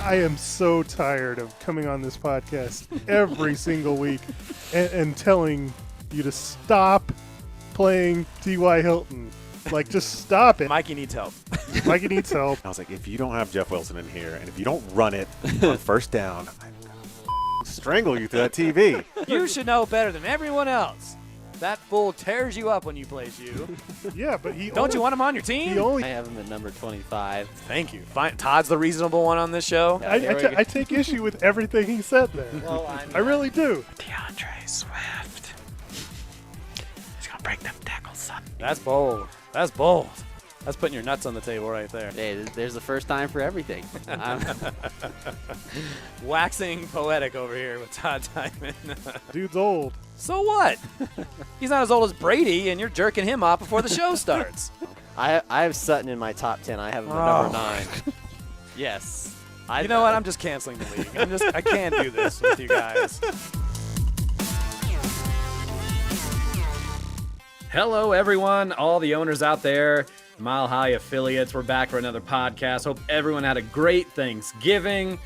I am so tired of coming on this podcast every single week and telling you to stop playing T.Y. Hilton. Like, just stop it. Mikey needs help. Mikey needs help. I was like, if you don't have Jeff Wilson in here, and if you don't run it on first down, I'm gonna strangle you through that TV. You should know better than everyone else. That fool tears you up when you plays you. Yeah, but Don't you want him on your team? I have him at number 25. Thank you. Fine. Todd's the reasonable one on this show. I take issue with everything he said there. Well, I really do. DeAndre Swift. He's gonna break them tackles, son. That's bold. That's bold. That's putting your nuts on the table right there. Hey, there's the first time for everything. Waxing poetic over here with Todd Diamond. Dude's old. So what? He's not as old as Brady, and you're jerking him off before the show starts. I have Sutton in my top 10. I have him at number 9. Yes. You know what? I'm just canceling the league. I can't do this with you guys. Hello, everyone. All the owners out there, Mile High affiliates. We're back for another podcast. Hope everyone had a great Thanksgiving.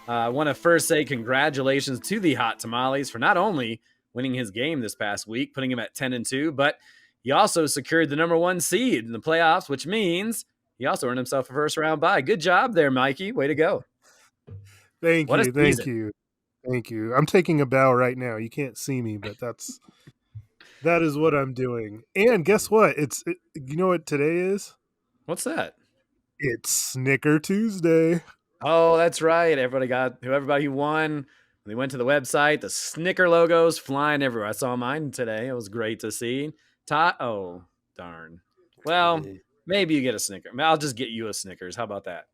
I want to first say congratulations to the Hot Tamales for not only winning his game this past week, putting him at 10-2, but he also secured the number 1 seed in the playoffs, which means he also earned himself a first-round bye. Good job there, Mikey. Way to go. Thank you. I'm taking a bow right now. You can't see me, but that is what I'm doing. And guess what? You know what today is? What's that? It's Snicker Tuesday. Oh, that's right. Everybody who won. They went to the website. The Snicker logos flying everywhere. I saw mine today. It was great to see. Todd. Oh, darn. Well, maybe you get a Snicker. I'll just get you a Snickers. How about that?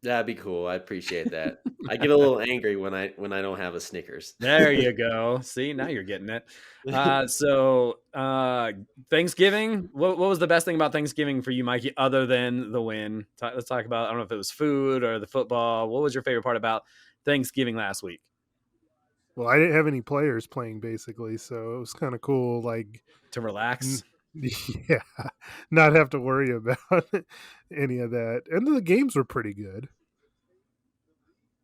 That'd be cool. I appreciate that. I get a little angry when I don't have a Snickers. There you go. See, now you're getting it. So Thanksgiving. What was the best thing about Thanksgiving for you, Mikey, other than the win? Let's talk about. I don't know if it was food or the football. What was your favorite part about Thanksgiving last week? Well, I didn't have any players playing, basically, so it was kind of cool, like to relax. Yeah, not have to worry about any of that. And the games were pretty good.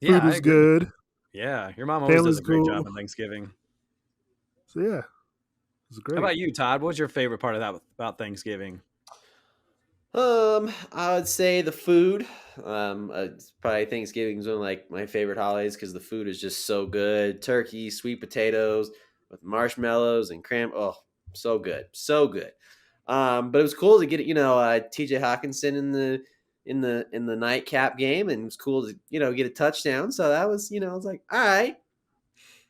Yeah, food was good. Yeah, your mom always does a great job on Thanksgiving. So yeah, it was great. How about you, Todd? What was your favorite part of that about Thanksgiving? I would say the food. Probably Thanksgiving is one of like my favorite holidays because the food is just so good. Turkey, sweet potatoes with marshmallows and cram. Oh, so good, so good. But it was cool to get T.J. Hawkinson in the nightcap game, and it was cool to get a touchdown. So that was I was like, all right,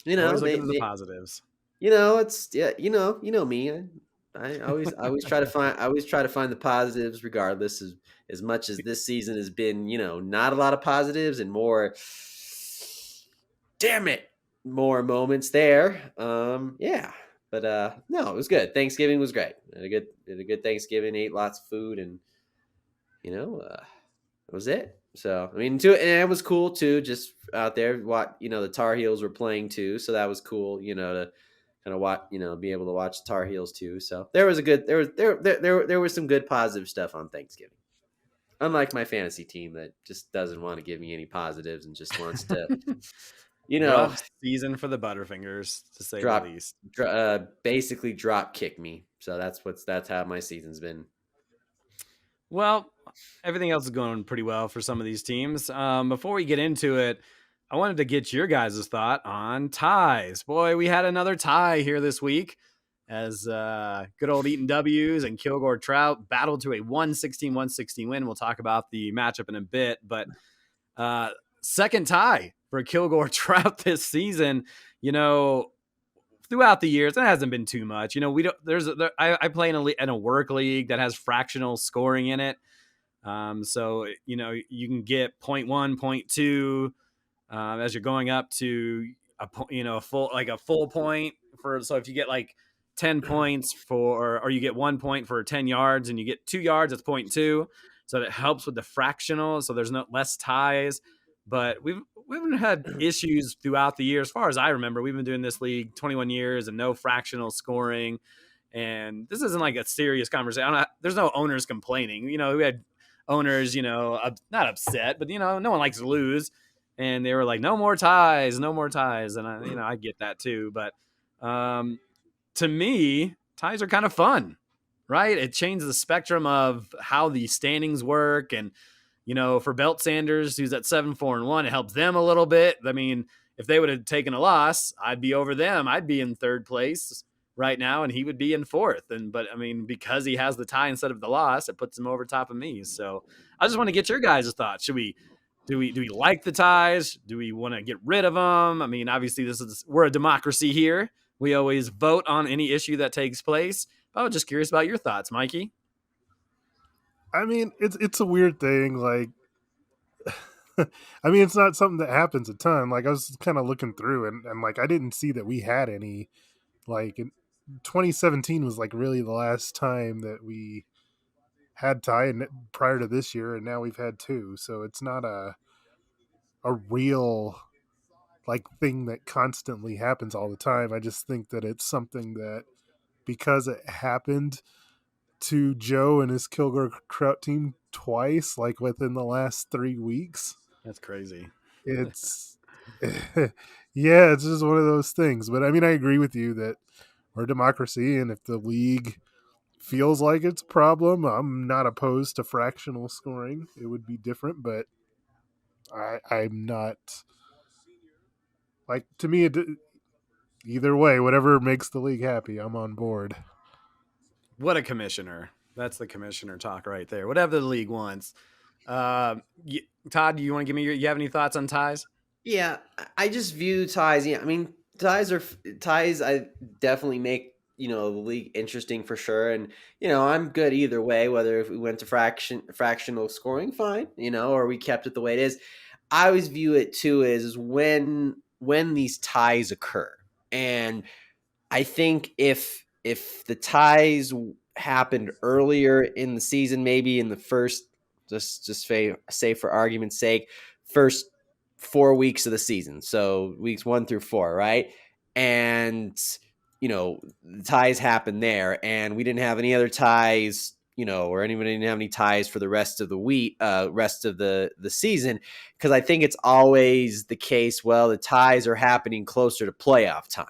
always looking at the positives. It's me. I always try to find the positives, regardless. As much as this season has been, not a lot of positives and more. Damn it, more moments there. Yeah, but no, it was good. Thanksgiving was great. Did a good Thanksgiving. Ate lots of food, and that was it. So I mean, and it was cool too. Just out there, the Tar Heels were playing too, so that was cool. To kind of watch, be able to watch Tar Heels too. So there was some good positive stuff on Thanksgiving. Unlike my fantasy team that just doesn't want to give me any positives and just wants to, rough season for the Butterfingers, to say the least. Basically drop kick me. So that's how my season's been. Well, everything else is going pretty well for some of these teams. Before we get into it, I wanted to get your guys' thought on ties. Boy, we had another tie here this week as good old Eaton W's and Kilgore Trout battled to a 116-116 win. We'll talk about the matchup in a bit, but second tie for Kilgore Trout this season. Throughout the years, it hasn't been too much. I play in a work league that has fractional scoring in it. So you can get 0.1, 0.2 as you're going up to a full point for. So if you get like 10 points or you get 1 point for 10 yards and you get 2 yards, it's 0.2. So that helps with the fractional. So there's less ties, but we haven't had issues throughout the year. As far as I remember, we've been doing this league 21 years and no fractional scoring. And this isn't like a serious conversation. There's no owners complaining. We had owners, not upset, but no one likes to lose. and they were like, no more ties, no more ties. And I get that too. But to me, ties are kind of fun, right? It changes the spectrum of how the standings work. And, for Belt Sanders, who's at 7-4-1, it helps them a little bit. I mean, if they would have taken a loss, I'd be over them. I'd be in third place right now, and he would be in fourth. But I mean, because he has the tie instead of the loss, it puts him over top of me. So I just want to get your guys' thoughts. Do we like the ties? Do we want to get rid of them? I mean, obviously we're a democracy here. We always vote on any issue that takes place. I was just curious about your thoughts, Mikey. I mean, it's a weird thing. Like, I mean, it's not something that happens a ton. Like, I was kind of looking through and like, I didn't see that we had any, like, 2017 was like really the last time that we had tie, and prior to this year, and now we've had two. So it's not a real like thing that constantly happens all the time. I just think that it's something that, because it happened to Joe and his Kilgore Kraut team twice, like within the last 3 weeks. That's crazy. It's yeah, it's just one of those things. But I mean, I agree with you that we're a democracy, and if the league feels like it's a problem, I'm not opposed to fractional scoring. It would be different, but I'm not, like, to me, either way, whatever makes the league happy, I'm on board. What a commissioner. That's the commissioner talk right there. Whatever the league wants. Todd, do you want to give me you have any thoughts on ties? Yeah, I just view ties. Yeah, I mean, ties. I definitely make the league interesting for sure, and I'm good either way. Whether if we went to fractional scoring, fine, or we kept it the way it is. I always view it too is when these ties occur, and I think if the ties happened earlier in the season, maybe in the first, just say for argument's sake, first 4 weeks of the season, so weeks 1 through 4, right? And the ties happened there, and we didn't have any other ties, or anybody didn't have any ties for the rest of the week, rest of the season, because I think it's always the case. Well, the ties are happening closer to playoff time.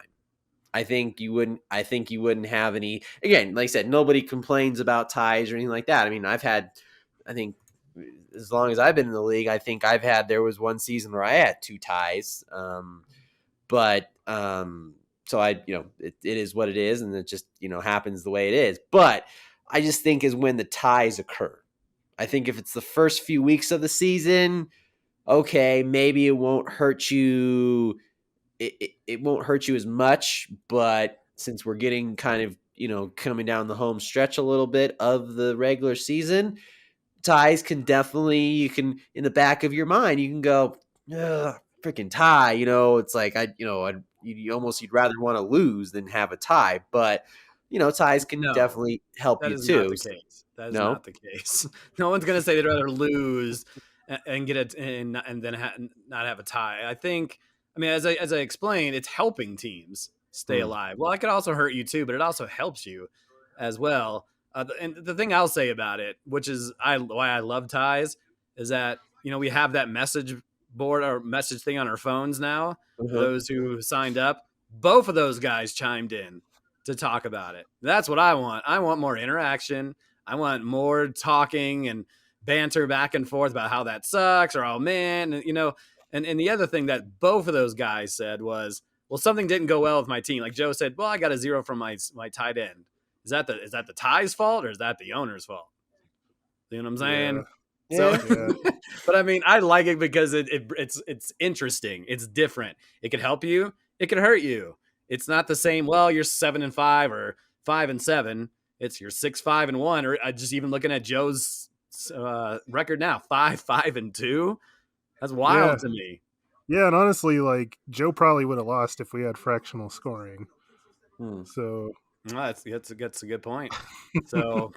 I think you wouldn't have any. Again, like I said, nobody complains about ties or anything like that. I mean, I think as long as I've been in the league, I think there was one season where I had 2 ties. So it is what it is, and it just, happens the way it is. But I just think is when the ties occur. I think if it's the first few weeks of the season, okay, maybe it won't hurt you. It won't hurt you as much, but since we're getting kind of, coming down the home stretch a little bit of the regular season, ties can definitely, you can, in the back of your mind, you can go, freaking tie, it's like, you'd rather want to lose than have a tie, but ties can definitely help you too. Not the case. That is not the case. No one's going to say they'd rather lose and get it and then not have a tie. I think, as I explained, it's helping teams stay alive. Well, it could also hurt you too, but it also helps you as well. And the thing I'll say about it, which is why I love ties, is that we have that message board or message thing on our phones now. For those who signed up, both of those guys chimed in to talk about it. That's what I want. I want more interaction. I want more talking and banter back and forth about how that sucks, or, oh man, and the other thing that both of those guys said was, well, something didn't go well with my team. Like Joe said, well, I got a 0 from my tight end. Is that the tie's fault, or is that the owner's fault? You know what I'm saying? Yeah. So, but I like it because it's interesting. It's different. It could help you. It could hurt you. It's not the same. Well, you're 7-5 or 5-7. It's you're 6-5-1, or just even looking at Joe's record now, 5-5-2. That's wild to me. Yeah, and honestly, like, Joe probably would have lost if we had fractional scoring. So that's a good point. So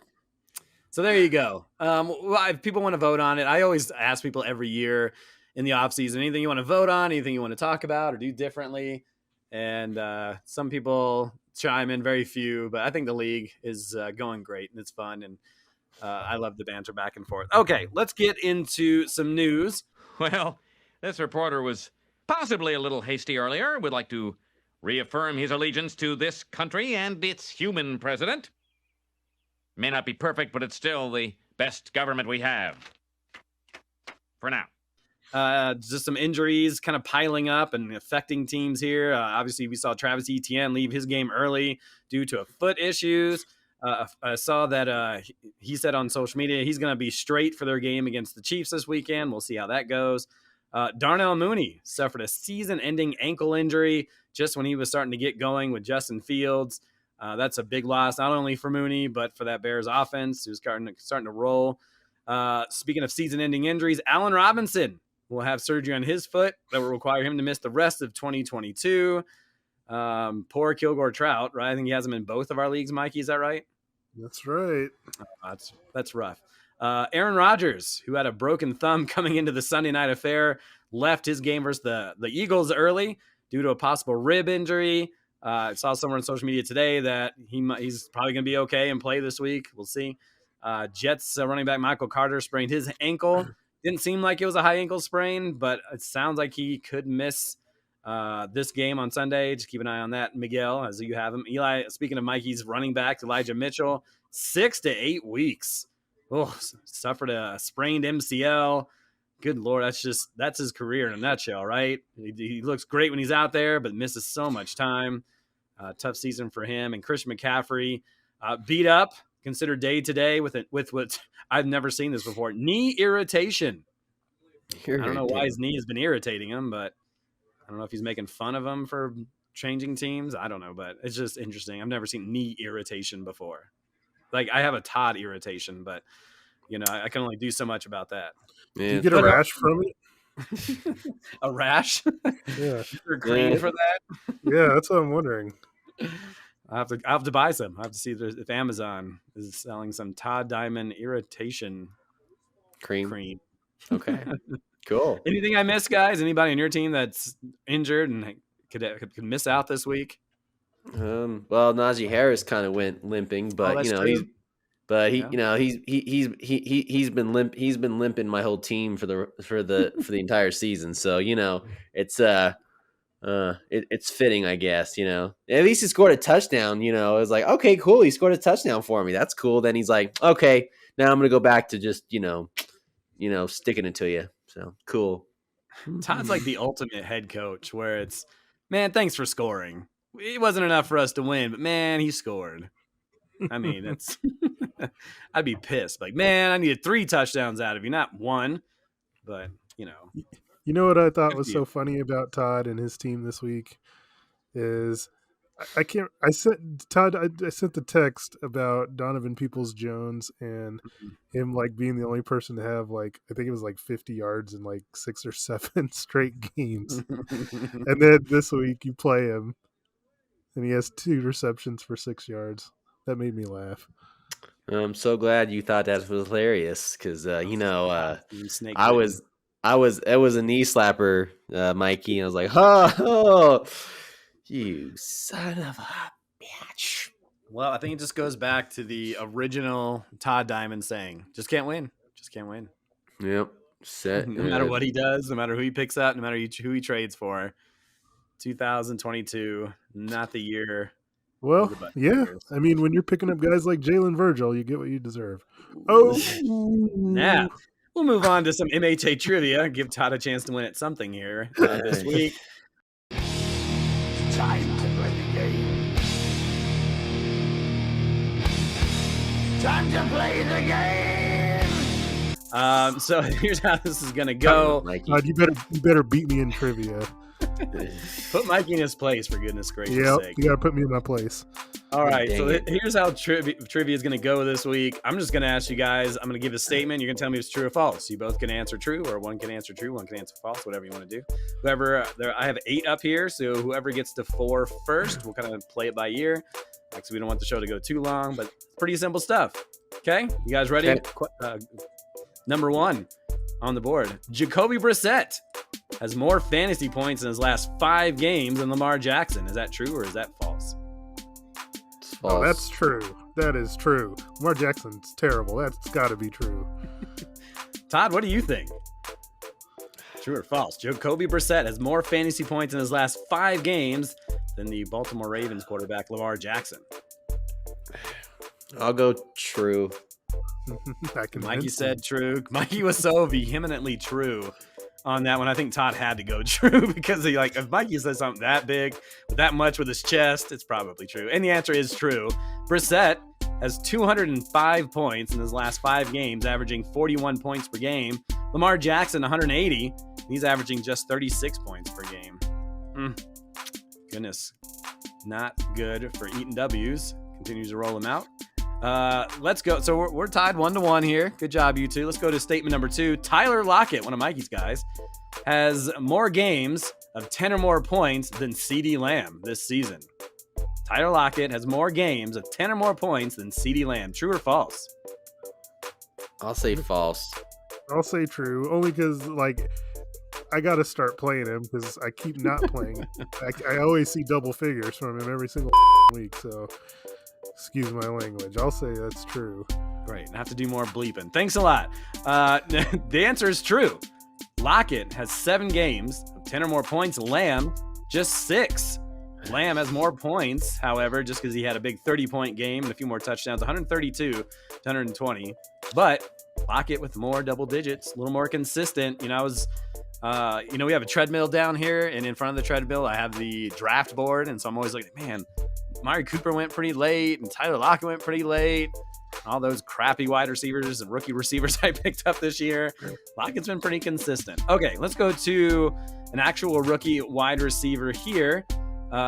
there you go. If people want to vote on it, I always ask people every year in the offseason, anything you want to vote on, anything you want to talk about or do differently. And some people chime in, very few, but I think the league is going great and it's fun. And I love the banter back and forth. Okay, let's get into some news. Well, This reporter was possibly a little hasty earlier. Would like to reaffirm his allegiance to this country and its human president. May not be perfect, but it's still the best government we have. For now. Just some injuries kind of piling up and affecting teams here. Obviously, we saw Travis Etienne leave his game early due to foot issues. I saw that he said on social media he's going to be straight for their game against the Chiefs this weekend. We'll see how that goes. Darnell Mooney suffered a season-ending ankle injury just when he was starting to get going with Justin Fields. That's a big loss, not only for Mooney, but for that Bears offense who's starting to roll. Speaking of season-ending injuries, Allen Robinson will have surgery on his foot that will require him to miss the rest of 2022. Poor Kilgore Trout, right? I think he has him in both of our leagues, Mikey. Is that right? That's right. That's rough. Aaron Rodgers, who had a broken thumb coming into the Sunday night affair, left his game versus the Eagles early due to a possible rib injury. I saw somewhere on social media today that he's probably going to be okay and play this week. We'll see. Jets running back Michael Carter sprained his ankle. Didn't seem like it was a high ankle sprain, but it sounds like he could miss this game on Sunday. Just keep an eye on that, Miguel, as you have him. Eli, speaking of Mikey's running back, Elijah Mitchell, 6 to 8 weeks. Oh, suffered a sprained MCL. Good Lord, that's his career in a nutshell, right? He looks great when he's out there, but misses so much time. Tough season for him. And Christian McCaffrey beat up, considered day to day with what I've never seen this before. Knee irritation. I don't know why his knee has been irritating him, but I don't know if he's making fun of him for changing teams. I don't know, but it's just interesting. I've never seen knee irritation before. Like, I have a Todd irritation, but I can only do so much about that. Yeah. Do you get a rash from it? A rash? Yeah. You're green for that? Yeah, that's what I'm wondering. I have to buy some. I have to see if Amazon is selling some Todd Diamond irritation cream. Okay. Cool. Anything I missed, guys? Anybody on your team that's injured and could miss out this week? Well, Najee Harris kind of went limping, but he's been limping my whole team for the entire season. So it's fitting, I guess. At least he scored a touchdown. It was like, okay, cool, he scored a touchdown for me. That's cool. Then he's like, okay, now I'm gonna go back to just sticking it to you. So cool. Todd's like the ultimate head coach, where it's, man, thanks for scoring. It wasn't enough for us to win, but man, he scored. I mean, it's I'd be pissed. Like, man, I needed 3 touchdowns out of you, not 1. But You know what I thought was so funny about Todd and his team this week is I sent the text about Donovan Peoples-Jones and him like being the only person to have like, I think it was like 50 yards in like 6 or 7 straight games. And then this week you play him and he has 2 receptions for 6 yards. That made me laugh. I'm so glad you thought that was hilarious because it was a knee slapper, Mikey, and I was like, oh, you son of a bitch. Well, I think it just goes back to the original Todd Diamond saying, just can't win. Just can't win. Yep. No matter what he does, no matter who he picks up, no matter who he trades for. 2022, not the year. Well, yeah. I mean, when you're picking up guys like Jalen Virgil, you get what you deserve. Oh, now we'll move on to some MHA trivia. Give Todd a chance to win at something here this week. Time to play the game. Time to play the game. So here's how this is gonna go. Todd, you better beat me in trivia. Put Mikey in his place, for goodness gracious sake. You gotta put me in my place. All right, so here's how trivia is going to go this week. I'm just going to ask you guys, I'm going to give a statement. You're going to tell me if it's true or false. You both can answer true, or one can answer true, one can answer false, whatever you want to do. I have 8 up here, so whoever gets to 4 first, we'll kind of play it by ear. Because we don't want the show to go too long, but pretty simple stuff. Okay, you guys ready? Okay. Number 1 on the board. Jacoby Brissett has more fantasy points in his last 5 games than Lamar Jackson. Is that true or is that false? Oh, that's true. That is true. Lamar Jackson's terrible. That's got to be true. Todd, what do you think? True or false? Jacoby Brissett has more fantasy points in his last 5 games than the Baltimore Ravens quarterback Lamar Jackson. I'll go true. Mikey said true. Mikey was so vehemently true on that one. I think Todd had to go true because he if Mikey says something that big with that much with his chest, it's probably true. And the answer is true. Brissett has 205 points in his last 5 games, averaging 41 points per game. Lamar Jackson, 180. He's averaging just 36 points per game. Goodness. Not good for eating W's. Continues to roll them out. Let's go. So we're tied 1-1 here. Good job, you two. Let's go to statement number 2. Tyler Lockett, one of Mikey's guys, has more games of 10 or more points than CeeDee Lamb this season. Tyler Lockett has more games of 10 or more points than CeeDee Lamb. True or false? I'll say false. I'll say true, only because I got to start playing him because I keep not playing. I always see double figures from him every single week. So, excuse my language. I'll say that's true. Great. I have to do more bleeping. Thanks a lot. The answer is true. Lockett has 7 games of 10 or more points. Lamb, just 6. Lamb has more points, however, just because he had a big 30-point game and a few more touchdowns, 132 to 120. But Lockett with more double digits, a little more consistent. We have a treadmill down here, and in front of the treadmill, I have the draft board. And so I'm always looking, man, Amari Cooper went pretty late, and Tyler Lockett went pretty late. All those crappy wide receivers and rookie receivers I picked up this year. Lockett's been pretty consistent. Okay, let's go to an actual rookie wide receiver here.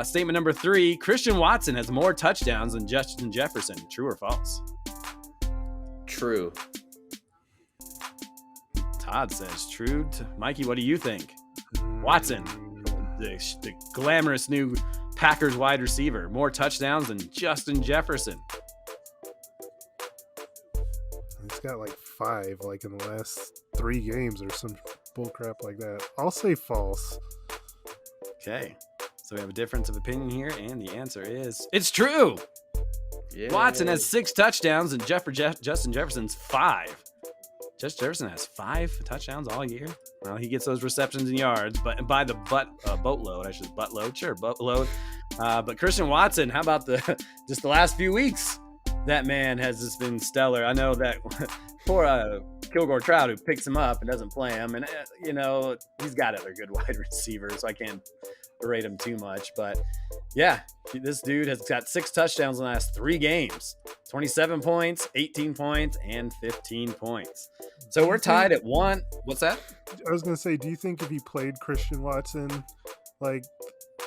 Statement number 3, Christian Watson has more touchdowns than Justin Jefferson. True or false? True. Todd says true. Mikey, what do you think? Watson, the glamorous new Packers wide receiver, more touchdowns than Justin Jefferson. He's got 5 in the last 3 games or some bull crap like that. I'll say false. Okay. So we have a difference of opinion here, and the answer is it's true. Yeah. Watson has 6 touchdowns, and Justin Jefferson's 5. Justin Jefferson has 5 touchdowns all year. Well, he gets those receptions and yards, but by the boatload, boatload. But Christian Watson, how about just the last few weeks? That man has just been stellar. I know that poor Kilgore Trout, who picks him up and doesn't play him, and he's got other good wide receivers, so I can't berate him too much. But yeah, this dude has got 6 touchdowns in the last 3 games, 27 points, 18 points, and 15 points. So we're tied at 1. What's that? I was going to say, do you think if he played Christian Watson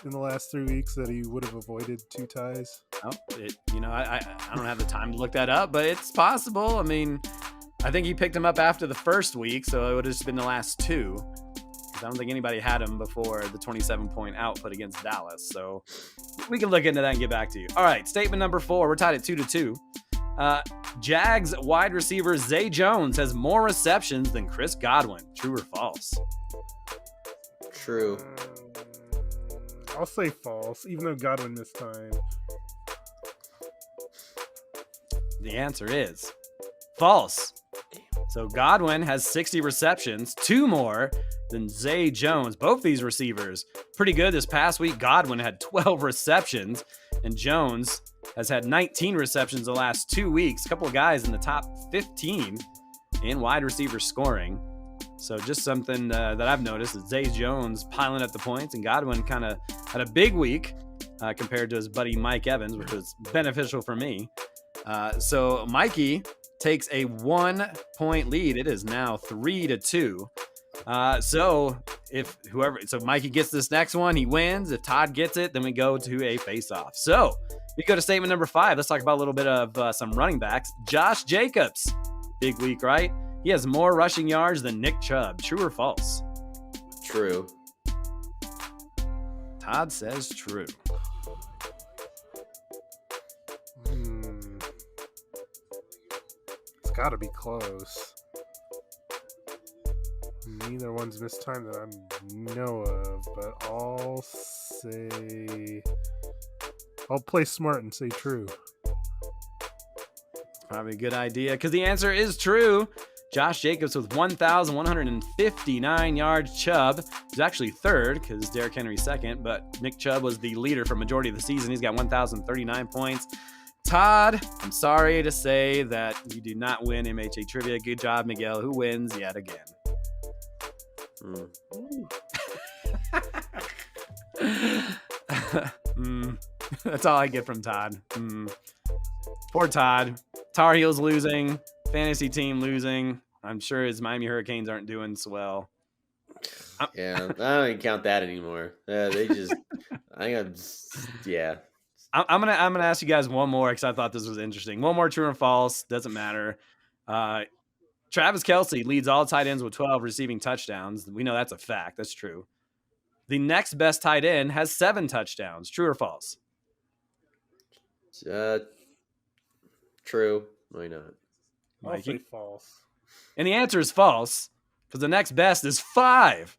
in the last 3 weeks that he would have avoided 2 ties? Oh, I don't have the time to look that up, but it's possible. I mean, I think he picked him up after the first week, so it would have just been the last 2. I don't think anybody had him before the 27-point output against Dallas. So we can look into that and get back to you. All right, statement number 4. We're tied at 2-2. Jags wide receiver Zay Jones has more receptions than Chris Godwin. True or false? True. I'll say false, even though Godwin missed time. The answer is false. So Godwin has 60 receptions, 2 more than Zay Jones. Both these receivers pretty good this past week. Godwin had 12 receptions, and Jones has had 19 receptions the last 2 weeks. A couple of guys in the top 15 in wide receiver scoring. So just something that I've noticed is Zay Jones piling up the points, and Godwin kind of had a big week compared to his buddy Mike Evans, which was beneficial for me. So Mikey takes a 1-point lead. It is now 3-2. So Mikey gets this next one, he wins. If Todd gets it, then we go to a face-off. So we go to statement number 5. Let's talk about a little bit of some running backs. Josh Jacobs, big week, right? He has more rushing yards than Nick Chubb. True or false? True. Todd says true. It's got to be close. Neither one's missed time that I know of, but I'll play smart and say true. Probably a good idea, because the answer is true. Josh Jacobs with 1,159 yards. Chubb is actually third because Derrick Henry's second, but Nick Chubb was the leader for majority of the season. He's got 1,039 points. Todd, I'm sorry to say that you do not win MHA Trivia. Good job, Miguel, who wins yet again. That's all I get from Todd. Poor Todd. Tar Heels losing. Fantasy team losing. I'm sure his Miami Hurricanes aren't doing so well. Yeah, I don't even count that anymore. They just, I'm gonna ask you guys one more because I thought this was interesting. One more true or false, doesn't matter. Travis Kelce leads all tight ends with 12 receiving touchdowns. We know that's a fact. That's true. The next best tight end has 7 touchdowns. True or false? True. Why not? I'll say false. And the answer is false because the next best is 5.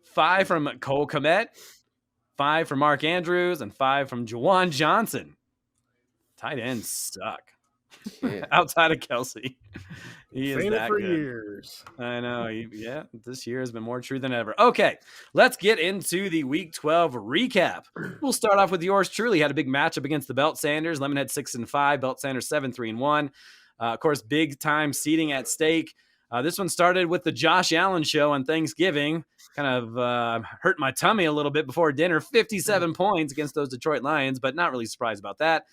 5 from Cole Kmet, 5 from Mark Andrews, and 5 from Juwan Johnson. Tight ends suck. Yeah. Outside of Kelce. He is Saying that it for good. years. I know. Yeah, this year has been more true than ever. Okay, let's get into the Week 12 recap. We'll start off with yours truly. Had a big matchup against the Belt Sanders. Lemonhead 6-5, Belt Sanders 7-3-1. Of course, big time seeding at stake. This one started with the Josh Allen show on Thanksgiving. Kind of hurt my tummy a little bit before dinner. 57 points against those Detroit Lions, but not really surprised about that.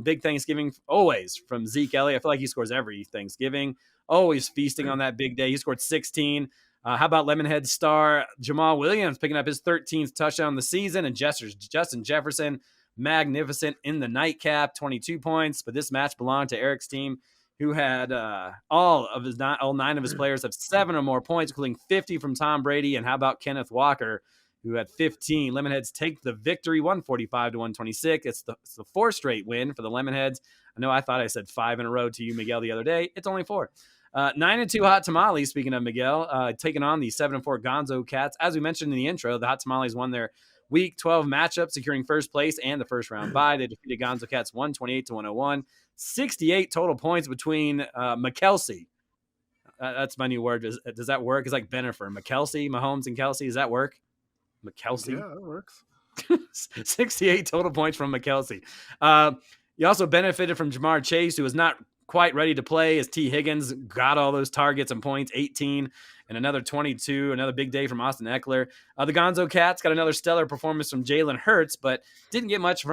Big Thanksgiving always from Zeke Elliott. I feel like he scores every Thanksgiving. Always feasting on that big day. He scored 16. How about Lemonhead star Jamal Williams picking up his 13th touchdown of the season, and Justin Jefferson, magnificent in the nightcap, 22 points. But this match belonged to Eric's team, who had all 9 of his players have 7 or more points, including 50 from Tom Brady. And how about Kenneth Walker, who had 15. Lemonheads take the victory, 145-126. It's the 4th straight win for the Lemonheads. I know I thought I said 5 in a row to you, Miguel, the other day. It's only 4. 9-2 Hot Tamales, speaking of Miguel, taking on the 7-4 Gonzo Cats. As we mentioned in the intro, the Hot Tamales won their Week 12 matchup, securing first place and the first round bye. They defeated Gonzo Cats 128-101. 68 total points between McKelsey. That's my new word. Does that work? It's like Benifer. McKelsey, Mahomes, and Kelsey. Does that work? McKelsey? Yeah, that works. 68 total points from McKelsey. You also benefited from Jamar Chase, who was not quite ready to play, as T. Higgins got all those targets and points, 18 and another 22. Another big day from Austin Eckler. The Gonzo Cats got another stellar performance from Jalen Hurts, but didn't get much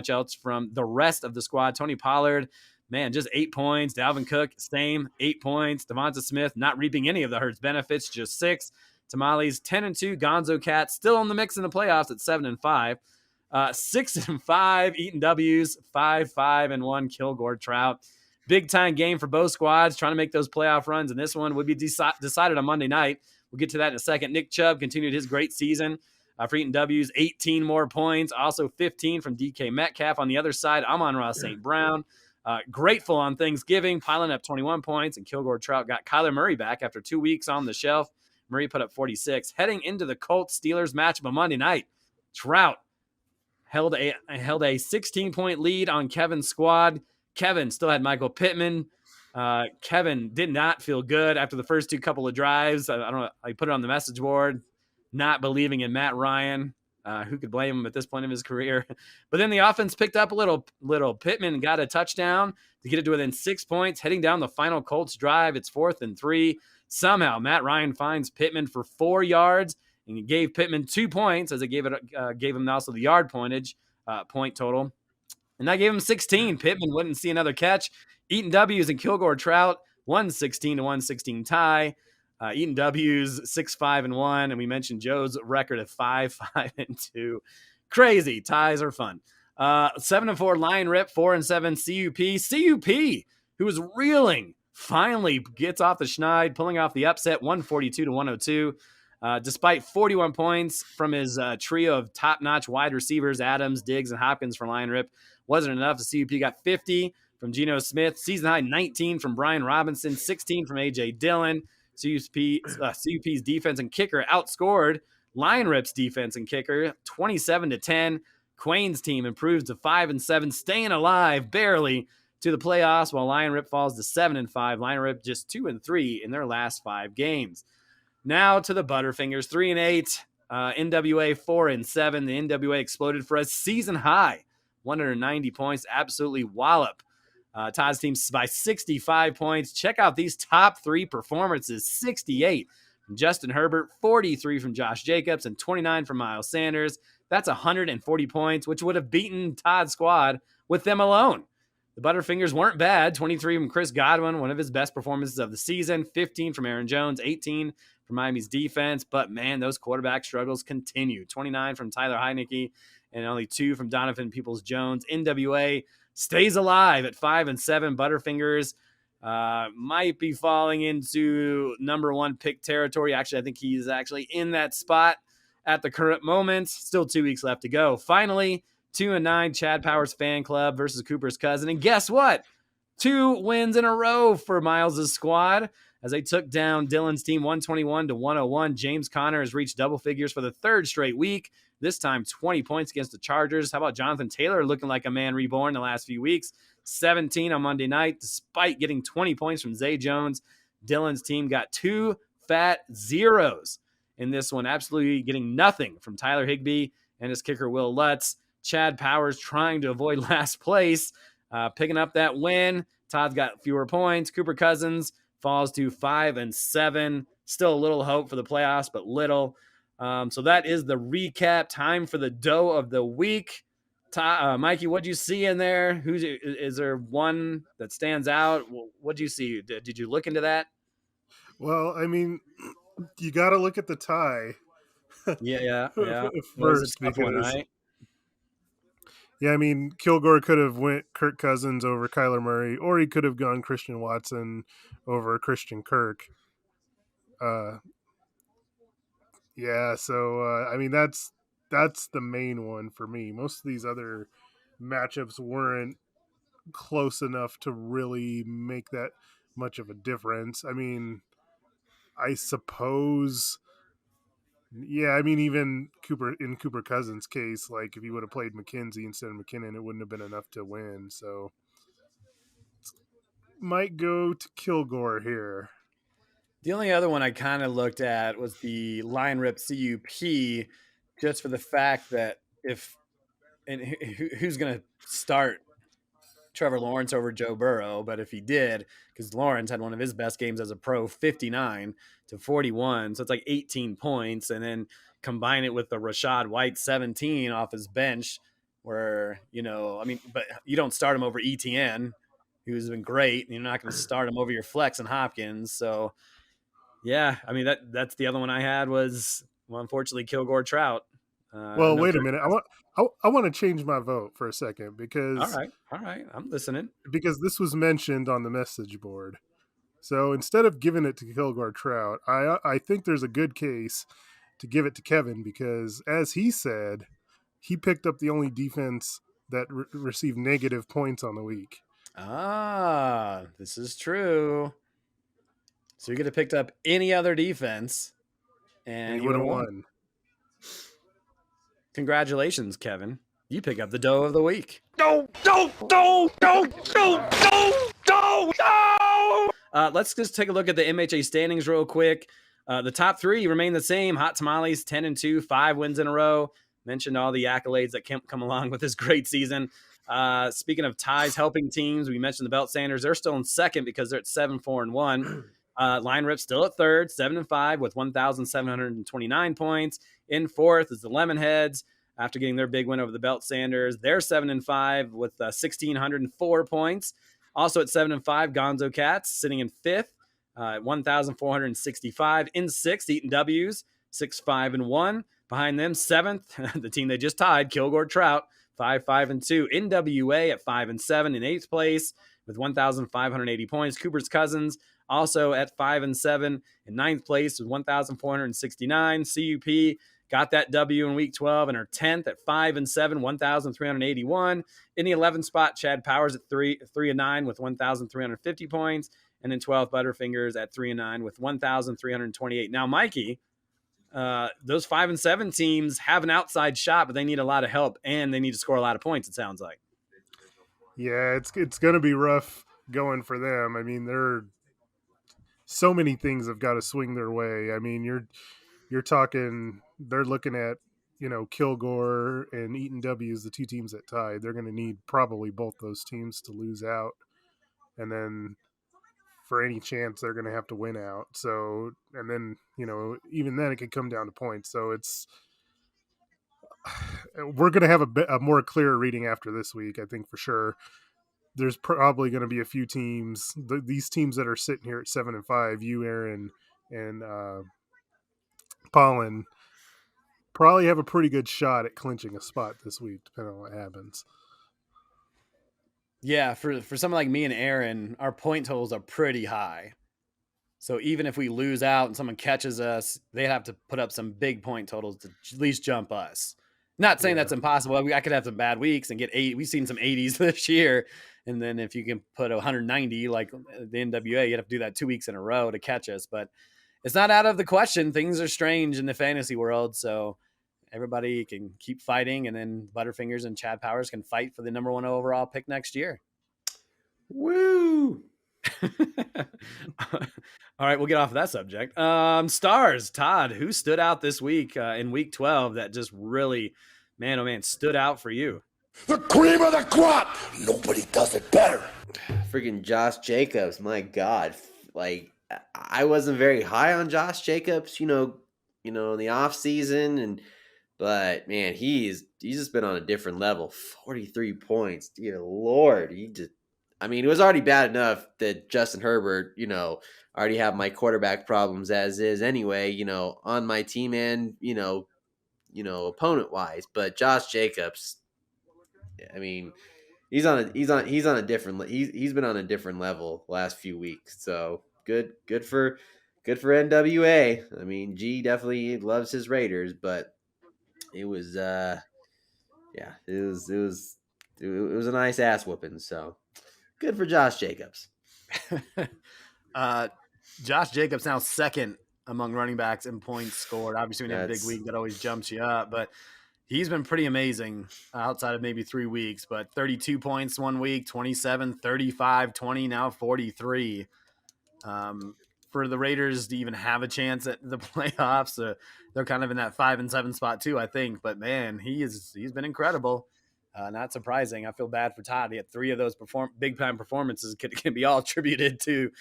else from the rest of the squad. Tony Pollard, man, just 8 points. Dalvin Cook, same, 8 points. Devonta Smith not reaping any of the Hurts benefits, just 6. Tamales 10-2. Gonzo Cats still in the mix in the playoffs at 7-5. 6-5 Eaton W's, 5-5-1 Kilgore Trout. Big time game for both squads, trying to make those playoff runs, and this one would be decided on Monday night. We'll get to that in a second. Nick Chubb continued his great season for Eaton W's, 18 more points, also 15 from DK Metcalf. On the other side, Amon-Ra St. Brown, grateful on Thanksgiving, piling up 21 points, and Kilgore Trout got Kyler Murray back after 2 weeks on the shelf. Murray put up 46. Heading into the Colts-Steelers matchup on Monday night, Trout held a 16-point lead on Kevin's squad. Kevin still had Michael Pittman. Kevin did not feel good after the first 2 couple of drives. I don't know. I put it on the message board, not believing in Matt Ryan. Who could blame him at this point of his career? But then the offense picked up a little. Pittman got a touchdown to get it to within 6 points. Heading down the final Colts drive, it's 4th and 3. Somehow Matt Ryan finds Pittman for 4 yards and he gave Pittman 2 points, as it gave him also the yard point total. And that gave him 16. Pittman wouldn't see another catch. Eaton W's and Kilgore Trout, 116-116 tie. Eaton W's 6-5-1, and we mentioned Joe's record of 5-5-2. Crazy. Ties are fun. 7-4 Lion Rip, 4-7 CUP, who was reeling, finally gets off the schneid, pulling off the upset, 142-102. Despite 41 points from his trio of top-notch wide receivers, Adams, Diggs, and Hopkins for Lion Rip, wasn't enough. The CUP got 50 from Geno Smith, season-high 19 from Brian Robinson, 16 from A.J. Dillon. CUP's defense and kicker outscored Lion Rip's defense and kicker 27-10. Quain's team improves to 5-7, staying alive barely. to the playoffs, while Lion Rip falls to 7-5. Lion Rip just 2-3 in their last 5 games. Now to the Butterfingers, 3-8. NWA 4-7. The NWA exploded for a season high, 190 points. Absolutely wallop Todd's team by 65 points. Check out these top 3 performances: 68 from Justin Herbert, 43 from Josh Jacobs, and 29 from Miles Sanders. That's 140 points, which would have beaten Todd's squad with them alone. The Butterfingers weren't bad. 23 from Chris Godwin, one of his best performances of the season. 15 from Aaron Jones, 18 from Miami's defense. But, man, those quarterback struggles continue. 29 from Tyler Heineke and only 2 from Donovan Peoples-Jones. NWA stays alive at 5-7. Butterfingers might be falling into number 1 pick territory. Actually, I think he's actually in that spot at the current moment. Still 2 weeks left to go. Finally, 2-9 Chad Powers fan club versus Cooper's cousin. And guess what? 2 wins in a row for Miles' squad as they took down Dylan's team 121-101. James Conner has reached double figures for the 3rd straight week. This time 20 points against the Chargers. How about Jonathan Taylor looking like a man reborn the last few weeks? 17 on Monday night, despite getting 20 points from Zay Jones. Dylan's team got 2 fat zeros in this one, absolutely getting nothing from Tyler Higbee and his kicker Will Lutz. Chad Powers trying to avoid last place, picking up that win. Todd's got fewer points. Cooper Cousins falls to 5-7. Still a little hope for the playoffs, but little. So that is the recap. Time for the dough of the week. Mikey, what do you see in there? Is there one that stands out? What do you see? Did you look into that? Well, I mean, you got to look at the tie. Yeah. First, tough one, right? Yeah, I mean, Kilgore could have went Kirk Cousins over Kyler Murray, or he could have gone Christian Watson over Christian Kirk. Yeah, so I mean that's the main one for me. Most of these other matchups weren't close enough to really make that much of a difference. I mean, I suppose. Yeah, I mean, even Cooper Cousins' case, like if he would have played McKenzie instead of McKinnon, it wouldn't have been enough to win. So, might go to Kilgore here. The only other one I kind of looked at was the Lion Rip CUP, just for the fact that who's going to start Trevor Lawrence over Joe Burrow, but if he did, because Lawrence had one of his best games as a pro, 59-41, so it's like 18 points, and then combine it with the Rashad White 17 off his bench, where but you don't start him over ETN, who's been great, and you're not going to start him over your flex and Hopkins. So yeah, I mean that's the other one I had was, well, unfortunately, Kilgore Trout. Well, wait a minute. I want to change my vote for a second because all right, I'm listening. Because this was mentioned on the message board. So instead of giving it to Kilgore Trout, I think there's a good case to give it to Kevin because, as he said, he picked up the only defense that received negative points on the week. This is true. So you could have picked up any other defense, and he would have won. Congratulations, Kevin. You pick up the dough of the week. No! Let's just take a look at the MHA standings real quick. The top 3 remain the same. Hot Tamales, 10-2, 5 wins in a row. Mentioned all the accolades that come along with this great season. Speaking of ties helping teams, we mentioned the Belt Sanders. They're still in second because they're at 7-4-1. Lion Rip still at third, 7-5 with 1,729 points. In fourth is the Lemonheads after getting their big win over the Belt Sanders. They're 7-5 with 1,604 points. Also at 7-5, Gonzo Cats sitting in fifth, 1,465. In sixth, Eaton W's, 6-5-1. Behind them, seventh, the team they just tied, Kilgore Trout, 5-5-2. NWA at 5-7 in eighth place with 1,580 points. Cooper's Cousins also at 5-7 in ninth place with 1,469. CUP got that W in week 12 and are 10th at 5-7, 1,381. In the 11th spot, Chad Powers at 3-9 with 1,350 points. And then 12th, Butterfingers at 3-9 with 1,328. Now, Mikey, those 5-7 teams have an outside shot, but they need a lot of help and they need to score a lot of points, it sounds like. Yeah, it's going to be rough going for them. I mean, there so many things have got to swing their way. I mean, you're talking they're looking at Kilgore and Eaton W's the two teams that tied. They're going to need probably both those teams to lose out, and then for any chance they're going to have to win out. So, and then even then it could come down to points. So we're going to have a more clear reading after this week, I think for sure. There's probably going to be a few teams, these teams that are sitting here at 7-5, you, Aaron, and Pollen, probably have a pretty good shot at clinching a spot this week, depending on what happens. Yeah, for someone like me and Aaron, our point totals are pretty high. So even if we lose out and someone catches us, they have to put up some big point totals to at least jump us. Not saying that's impossible. I could have some bad weeks and get 8. We've seen some 80s this year. And then if you can put 190 like the NWA, you have to do that 2 weeks in a row to catch us. But it's not out of the question. Things are strange in the fantasy world. So everybody can keep fighting. And then Butterfingers and Chad Powers can fight for the number 1 overall pick next year. Woo! All right, we'll get off of that subject. Stars, Todd, who stood out this week in week 12 that just really, man, oh man, stood out for you? The cream of the crop. Nobody does it better. Freaking Josh Jacobs, my God. Like, I wasn't very high on Josh Jacobs, in the off season, but man, he's just been on a different level. 43 points, dear Lord. It was already bad enough that Justin Herbert, already have my quarterback problems as is anyway, on my team and, opponent wise. But Josh Jacobs, he's been on a different level the last few weeks. So good for NWA. G definitely loves his Raiders, but it was it was a nice ass whooping. So good for Josh Jacobs. Josh Jacobs now second among running backs in points scored. Obviously, when you have a big week, that always jumps you up. But he's been pretty amazing outside of maybe 3 weeks. But 32 points 1 week, 27, 35, 20, now 43. For the Raiders to even have a chance at the playoffs, they're kind of in that 5-7 spot too, I think. But man, he's been incredible. Not surprising. I feel bad for Todd. He had 3 of those big time performances can be all attributed to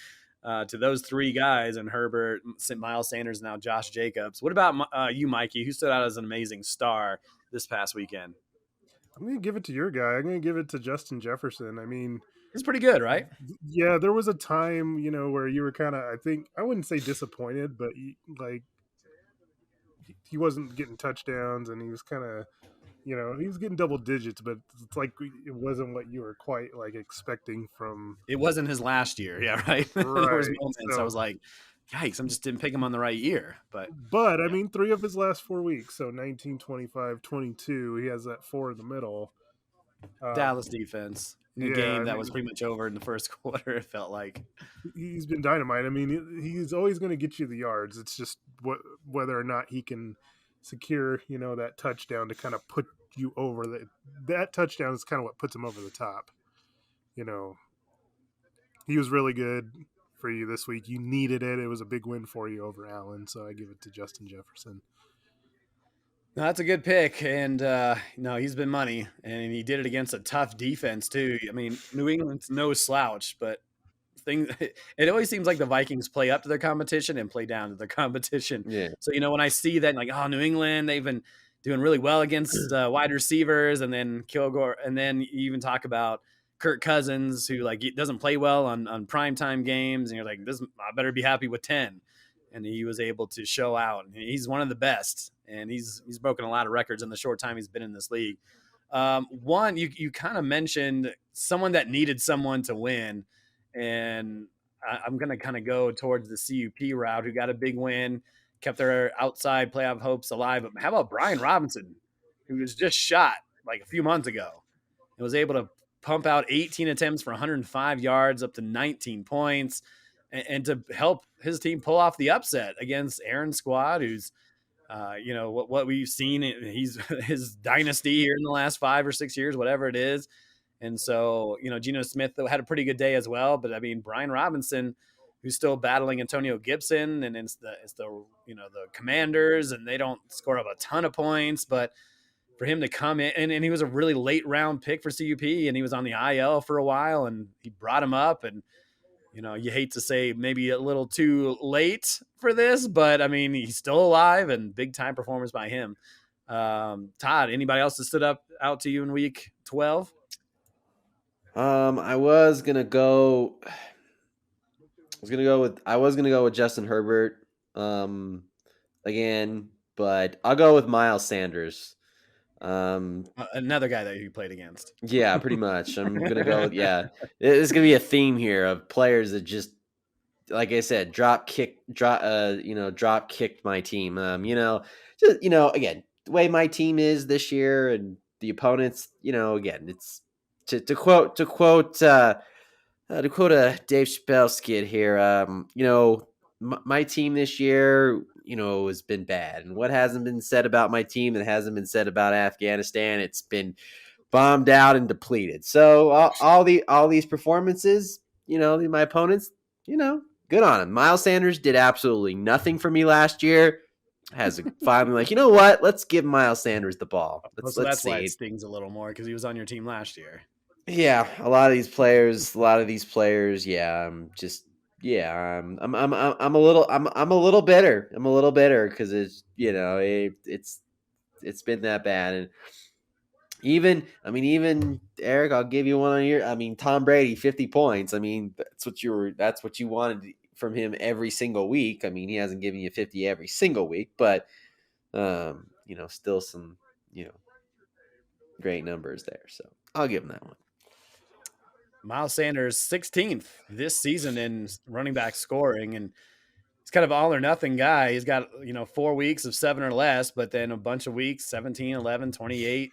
those 3 guys, and Herbert, Miles Sanders, now Josh Jacobs. What about you, Mikey? Who stood out as an amazing star this past weekend? I'm going to give it to your guy. I'm going to give it to Justin Jefferson. It's pretty good, right? Yeah, there was a time, where you were kind of, I wouldn't say disappointed, but he wasn't getting touchdowns, and he was kind of, he was getting double digits, but it's like it wasn't what you were quite like expecting from. It wasn't his last year, yeah, right. There was moments I was like, "Yikes!" I just didn't pick him on the right year. But 3 of his last 4 weeks, so 19, 25, 22, he has that 4 in the middle. Dallas defense in a game that was pretty much over in the first quarter. It felt like he's been dynamite. He's always going to get you the yards. It's just whether or not he can secure, that touchdown to kind of put you over. That touchdown is kind of what puts him over the top. He was really good for you this week. You needed it. It was a big win for you over Allen, so I give it to Justin Jefferson. No, that's a good pick, and he's been money, and he did it against a tough defense too. New England's no slouch, but it always seems like the Vikings play up to their competition and play down to their competition. Yeah. So when I see that, like, New England, they've been doing really well against wide receivers, and then Kilgore, and then you even talk about Kirk Cousins, who doesn't play well on primetime games, and you're like, I better be happy with 10. And he was able to show out. He's one of the best, and he's broken a lot of records in the short time he's been in this league. One, you kind of mentioned someone that needed someone to win, and I'm going to kind of go towards the CUP route, who got a big win, kept their outside playoff hopes alive. But how about Brian Robinson, who was just shot like a few months ago and was able to pump out 18 attempts for 105 yards, up to 19 points, and to help his team pull off the upset against Aaron's squad, who's, what we've seen, he's his dynasty here in the last 5 or 6 years, whatever it is. And so, Geno Smith had a pretty good day as well. But I mean, Brian Robinson, who's still battling Antonio Gibson, and it's the the Commanders, and they don't score up a ton of points, but for him to come in, and he was a really late round pick for CUP, and he was on the IL for a while, and he brought him up, and you hate to say maybe a little too late for this, but I mean, he's still alive, and big time performance by him. Todd, anybody else that stood out to you in week 12? I was gonna go with Justin Herbert again, but I'll go with Miles Sanders. Another guy that you played against. Yeah, pretty much. I'm gonna go. Yeah, there's gonna be a theme here of players that just, like I said, drop kicked my team. Again, the way my team is this year and the opponents. Again, it's to quote a Dave Chappelle skit here. My team this year, has been bad, and what hasn't been said about my team that hasn't been said about Afghanistan, it's been bombed out and depleted. So all these performances, my opponents, good on him. Miles Sanders did absolutely nothing for me last year. Has finally like, you know what? Let's give Miles Sanders the ball. Let's that's see. Why it stings a little more, because he was on your team last year. Yeah, a lot of these players. Yeah, I'm a little bitter. I'm a little bitter because it's it's been that bad. And even Eric, I'll give you one on your. I mean, Tom Brady, 50 points. I mean, that's what you wanted from him every single week. I mean, he hasn't given you 50 every single week, but still some great numbers there. So I'll give him that one. Miles Sanders, 16th this season in running back scoring, and he's kind of all or nothing guy. He's got 4 weeks of 7 or less, but then a bunch of weeks 17, 11, 28.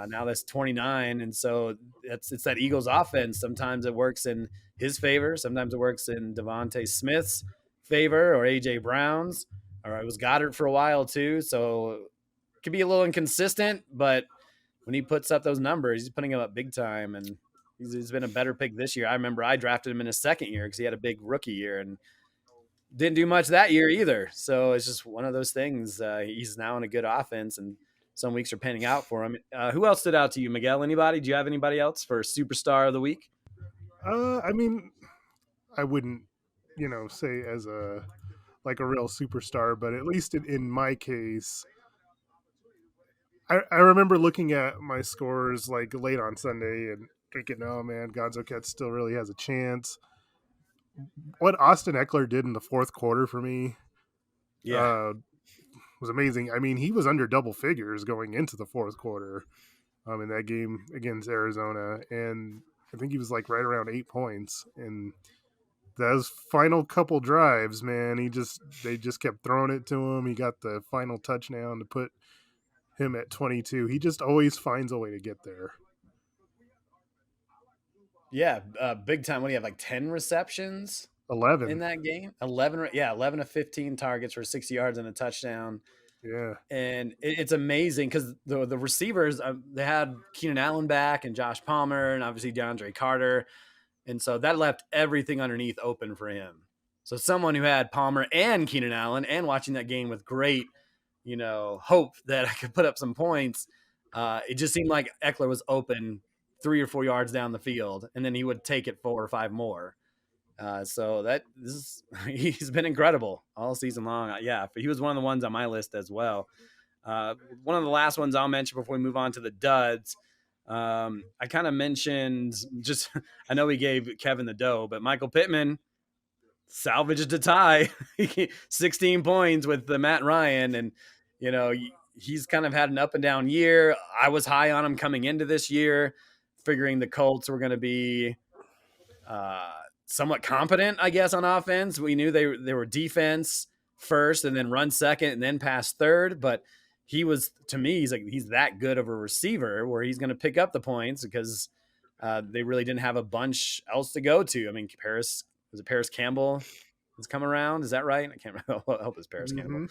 Now that's 29, and so it's that Eagles offense. Sometimes it works in his favor, sometimes it works in Devontae Smith's favor, or AJ Brown's, or it was Goddard for a while too. So it can be a little inconsistent, but when he puts up those numbers, he's putting them up big time, and he's been a better pick this year. I remember I drafted him in his second year because he had a big rookie year and didn't do much that year either. So it's just one of those things. He's now in a good offense, and some weeks are panning out for him. Who else stood out to you, Miguel? Anybody? Do you have anybody else for superstar of the week? I mean, I wouldn't, say as a real superstar, but at least in my case, I remember looking at my scores like late on Sunday and thinking, oh man, Gonzo Cat still really has a chance. What Austin Eckler did in the fourth quarter for me was amazing. I mean, he was under double figures going into the fourth quarter in that game against Arizona, and I think he was like right around 8 points. And those final couple drives, man, they just kept throwing it to him. He got the final touchdown to put him at 22. He just always finds a way to get there. Yeah, big time. What do you have, like 10 receptions? 11 in that game. 11 of 15 targets for 60 yards and a touchdown. Yeah, and it's amazing because the receivers, they had Keenan Allen back and Josh Palmer and obviously DeAndre Carter, and so that left everything underneath open for him. So someone who had Palmer and Keenan Allen and watching that game with great, hope that I could put up some points, it just seemed like Eckler was open 3 or 4 yards down the field, and then he would take it 4 or 5 more. So he's been incredible all season long. Yeah, he was one of the ones on my list as well. One of the last ones I'll mention before we move on to the duds. I kind of mentioned I know we gave Kevin the dough, but Michael Pittman salvaged a tie, 16 points with the Matt Ryan, and he's kind of had an up and down year. I was high on him coming into this year, figuring the Colts were going to be somewhat competent, I guess, on offense. We knew they were defense first and then run second and then pass third. But he was, to me, he's that good of a receiver where he's going to pick up the points because they really didn't have a bunch else to go to. I mean, Paris Campbell has come around. Is that right? I can't remember. I hope it's Paris Campbell.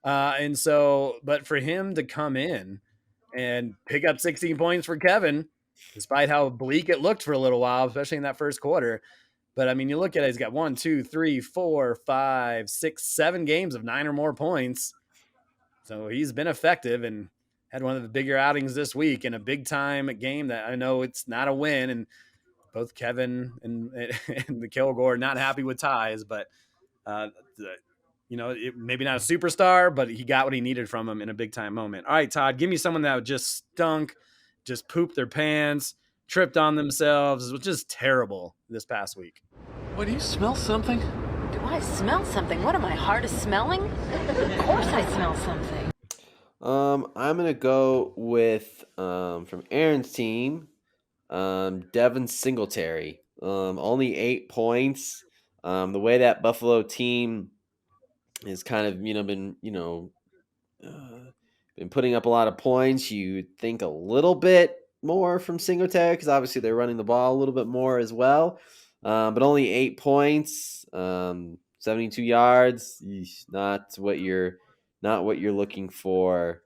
And so, but for him to come in and pick up 16 points for Kevin, despite how bleak it looked for a little while, especially in that first quarter. But I mean, you look at it, he's got 1, 2, 3, 4, 5, 6, 7 games of 9 or more points. So he's been effective and had one of the bigger outings this week in a big time game that I know it's not a win. And both Kevin and the Kilgore not happy with ties, but maybe not a superstar, but he got what he needed from him in a big time moment. All right, Todd, give me someone that just stunk, just pooped their pants, tripped on themselves. It was just terrible this past week. What, do you smell something? Do I smell something? What am I, hard of smelling? Of course I smell something. I'm gonna go with from Aaron's team, Devin Singletary. Only 8 points. The way that Buffalo team has kind of been putting up a lot of points, you'd think a little bit more from Singletary because obviously they're running the ball a little bit more as well. But only 8 points, 72 yards. Not what you're looking for.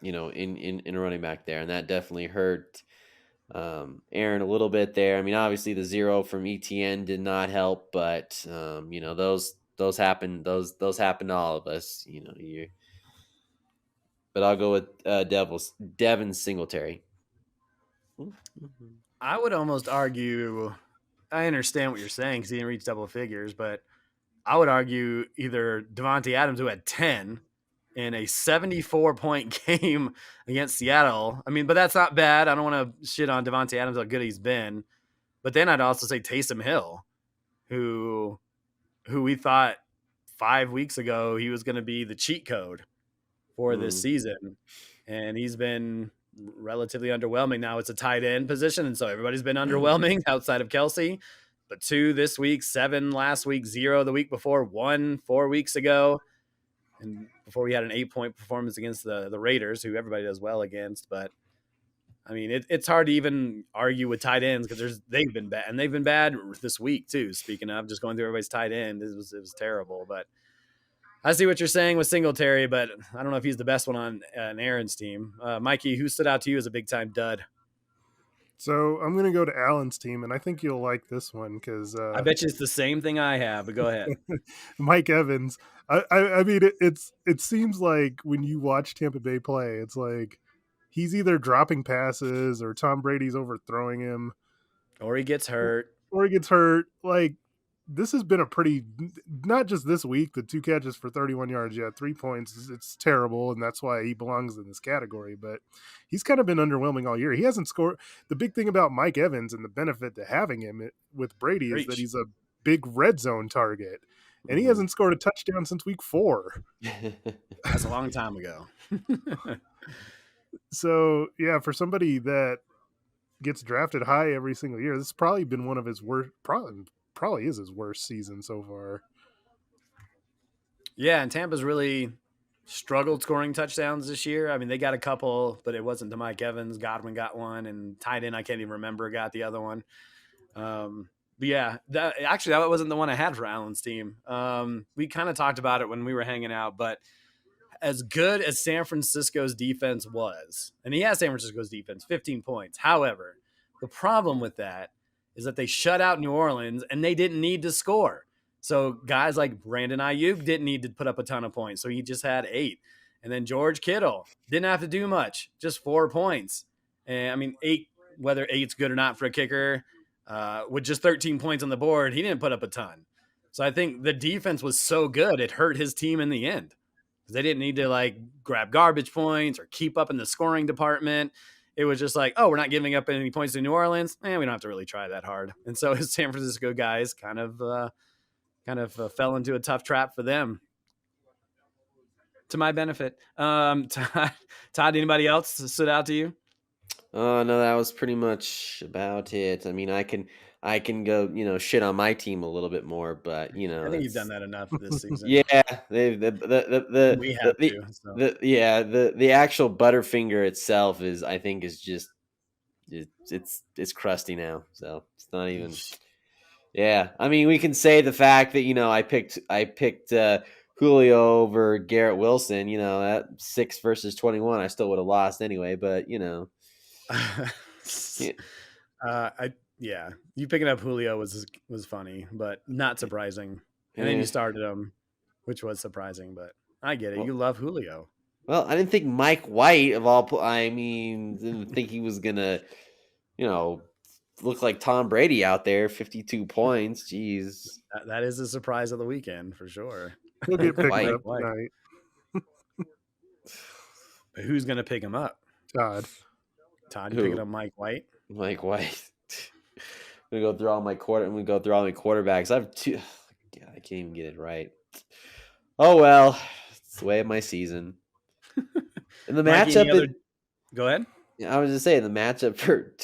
In a running back there, and that definitely hurt Aaron a little bit there. I mean, obviously the 0 from ETN did not help, but those happen. Those happen to all of us. But I'll go with Devin Singletary. I would almost argue. I understand what you're saying because he didn't reach double figures, but I would argue either Devontae Adams, who had 10 in a 74-point game against Seattle. I mean, but that's not bad. I don't want to shit on Devontae Adams, how good he's been. But then I'd also say Taysom Hill, who we thought 5 weeks ago he was going to be the cheat code for this season. And he's been relatively underwhelming. Now it's a tight end position, and so everybody's been underwhelming outside of Kelsey. But 2 this week, 7 last week, 0 the week before, 1 4 weeks ago. And before we had an 8-point performance against the Raiders, who everybody does well against. But I mean, it's hard to even argue with tight ends because they've been bad, and they've been bad this week too. Speaking of just going through everybody's tight end, it was terrible. But I see what you're saying with Singletary, but I don't know if he's the best one on Aaron's team. Mikey, who stood out to you as a big time dud? So I'm going to go to Alan's team, and I think you'll like this one because I bet you it's the same thing I have. But go ahead. Mike Evans. I mean, it seems like when you watch Tampa Bay play, it's like he's either dropping passes or Tom Brady's overthrowing him, or he gets hurt. Like, this has been a pretty, not just this week, the 2 catches for 31 yards, 3 points. It's terrible, and that's why he belongs in this category. But he's kind of been underwhelming all year. He hasn't scored. The big thing about Mike Evans and the benefit to having him with Brady is that he's a big red zone target, and he hasn't scored a touchdown since week 4. That's a long time ago. So, yeah, for somebody that gets drafted high every single year, this has probably been one of his worst, probably is his worst season so far. Yeah, and Tampa's really struggled scoring touchdowns this year. I mean, they got a couple, but it wasn't to Mike Evans. Godwin got one, and tight end, I can't even remember, got the other one. But yeah, that wasn't the one I had for Allen's team. We kind of talked about it when we were hanging out, but as good as San Francisco's defense was, and he has San Francisco's defense, 15 points. However, the problem with that is that they shut out New Orleans and they didn't need to score. So guys like Brandon Ayuk didn't need to put up a ton of points. So he just had 8. And then George Kittle didn't have to do much, just 4 points. And I mean, 8, whether 8's good or not for a kicker, with just 13 points on the board, he didn't put up a ton. So I think the defense was so good, it hurt his team in the end. They didn't need to grab garbage points or keep up in the scoring department. It was just like, oh, we're not giving up any points to New Orleans. We don't have to really try that hard. And so his San Francisco guys kind of fell into a tough trap for them. To my benefit. Todd, anybody else stood out to you? No, that was pretty much about it. I mean, I can go, shit on my team a little bit more, but I think you've done that enough this season. Yeah, the actual Butterfinger itself is just it's crusty now, so it's not even. Yeah, I mean, we can say the fact that I picked Julio over Garrett Wilson. That 6 versus 21, I still would have lost anyway, but Yeah. You picking up Julio was funny, but not surprising. And then you started him, which was surprising, but I get it. You love Julio. Well, I didn't think Mike White of all. Didn't think he was gonna, look like Tom Brady out there, 52 points. Jeez, That is a surprise of the weekend for sure. He'll get picked White. up tonight. But who's gonna pick him up? Todd. Todd, you picking up Mike White? Mike White. I'm gonna go through all my quarterbacks. I have two. God, I can't even get it right. Oh well, it's the way of my season. And the Mikey, matchup. Go ahead. I was just saying the matchup for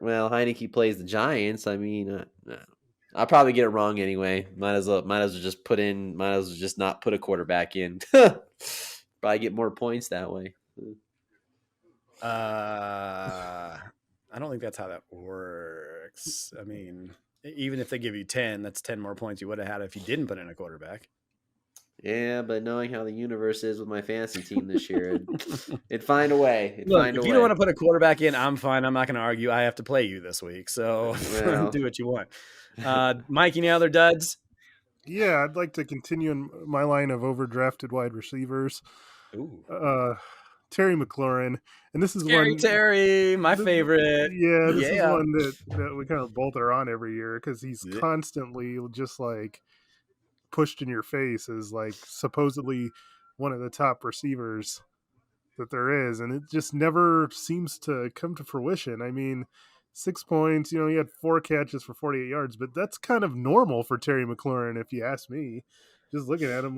Heineke plays the Giants. I'll probably get it wrong anyway. Might as well just not put a quarterback in. Probably get more points that way. I don't think that's how that works. I mean, even if they give you 10, that's 10 more points you would have had if you didn't put in a quarterback. Yeah, but knowing how the universe is with my fantasy team this year, it'd find a way. If you don't want to put a quarterback in, I'm fine. I'm not going to argue. I have to play you this week, so do what you want. Mike, any other duds? Yeah, I'd like to continue in my line of overdrafted wide receivers. Ooh. Terry McLaurin, and this is Terry, my favorite. Yeah, this is one that we kind of both are on every year because he's constantly just like pushed in your face as like supposedly one of the top receivers that there is, and it just never seems to come to fruition. I mean, 6 points, he had 4 catches for 48 yards, but that's kind of normal for Terry McLaurin if you ask me. Just looking at him,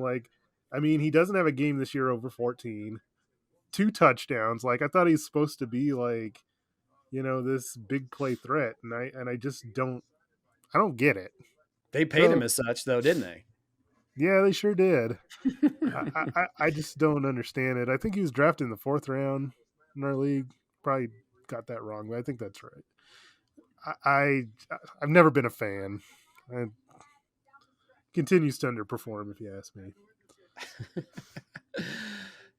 he doesn't have a game this year over 14, 2 touchdowns. I thought he's supposed to be this big play threat, and I just don't get it. They paid him as such though, didn't they? Yeah, they sure did. I just don't understand it. I think he was drafted in the 4th round in our league. Probably got that wrong, but I think that's right. I've never been a fan. Continues to underperform, if you ask me.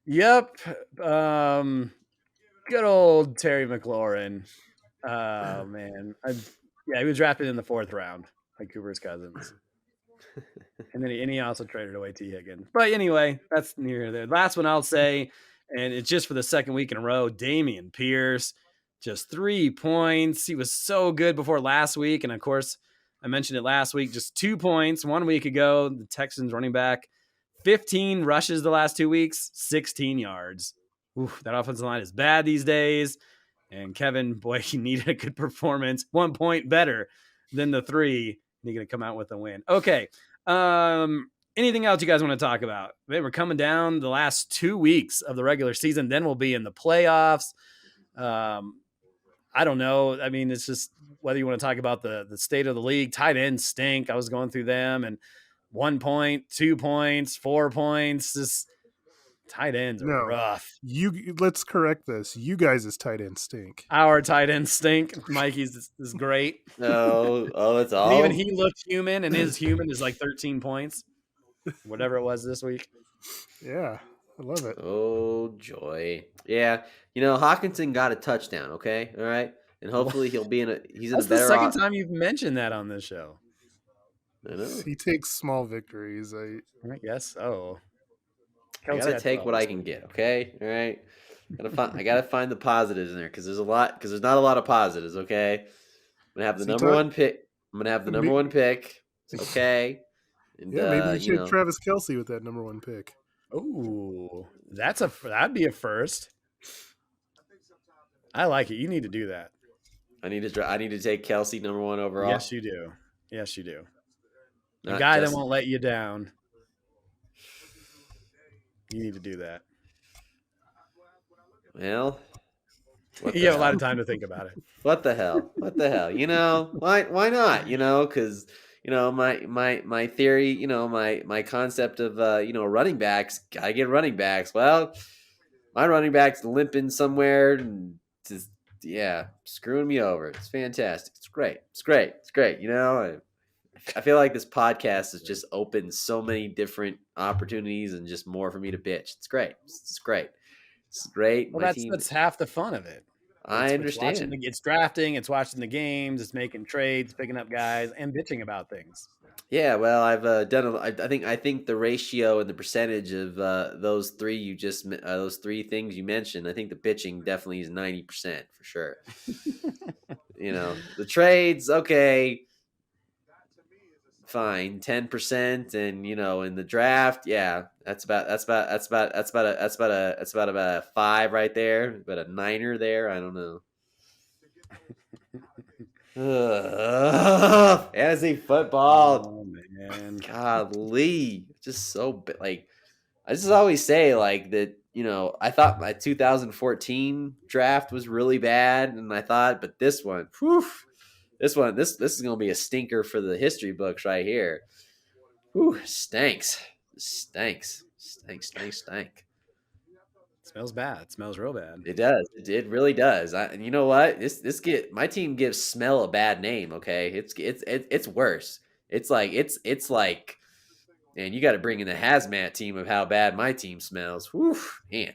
Yep. Good old Terry McLaurin. Oh man. He was drafted in the 4th round, like Cooper's Cousins. And then he also traded away T. Higgins. But anyway, that's near there. Last one I'll say, and it's just for the 2nd week in a row, Dameon Pierce, just 3 points. He was so good before last week. And of course, I mentioned it last week, just 2 points 1 week ago. The Texans running back, 15 rushes the last 2 weeks, 16 yards. Oof, that offensive line is bad these days. And Kevin, boy, he needed a good performance. 1 point better than the 3. You're going to come out with a win. Okay. Anything else you guys want to talk about? We're coming down the last 2 weeks of the regular season. Then we'll be in the playoffs. I don't know. I mean, it's just whether you want to talk about the state of the league. Tight ends stink. I was going through them, and 1 point, 2 points, 4 points. Just tight ends are rough. Let's correct this. You guys' tight ends stink. Our tight ends stink. Mikey's is great. No, that's all. And even he looked human, and his human is like 13 points, whatever it was this week. Yeah, I love it. Oh joy! Yeah, Hawkinson got a touchdown. Okay, all right, and hopefully he's in a better. That's the second time you've mentioned that on this show. I know. He takes small victories. I guess so. I gotta take what I can get. Okay, all right. I gotta find the positives in there because there's not a lot of positives. Okay, I'm gonna have the number one pick. Okay. And, yeah, maybe you should Travis Kelce with that number 1 pick. Ooh, that'd be a first. I like it. You need to do that. I need to take Kelce number 1 overall. Yes, you do. The guy that won't let you down. You need to do that. Well, you have a lot of time to think about it. What the hell? Why not? Because my theory, my concept of running backs. Gotta get running backs. Well, my running back's limping somewhere and just screwing me over. It's fantastic. It's great. I feel like this podcast has just opened so many different opportunities and just more for me to bitch. It's great. It's great. Well, that's half the fun of it. I It's watching understand. it's drafting, it's watching the games, it's making trades, picking up guys, and bitching about things. Yeah, well, I've done. I think the ratio and the percentage of those those three things you mentioned. I think the pitching definitely is 90% for sure. The trades, okay, fine, 10%, and in the draft, yeah, that's about a 5 right there, about a niner there. I don't know. Fantasy football. Oh man. Golly, just so like I just always say like that. I thought my 2014 draft was really bad, and but this one, whew, this is gonna be a stinker for the history books right here. Whew, stinks. Stank. Smells bad. It smells real bad. It does. It really does. And you know what? My team gives smell a bad name. Okay, it's worse. It's like, man, you got to bring in the hazmat team of how bad my team smells. Whew, man.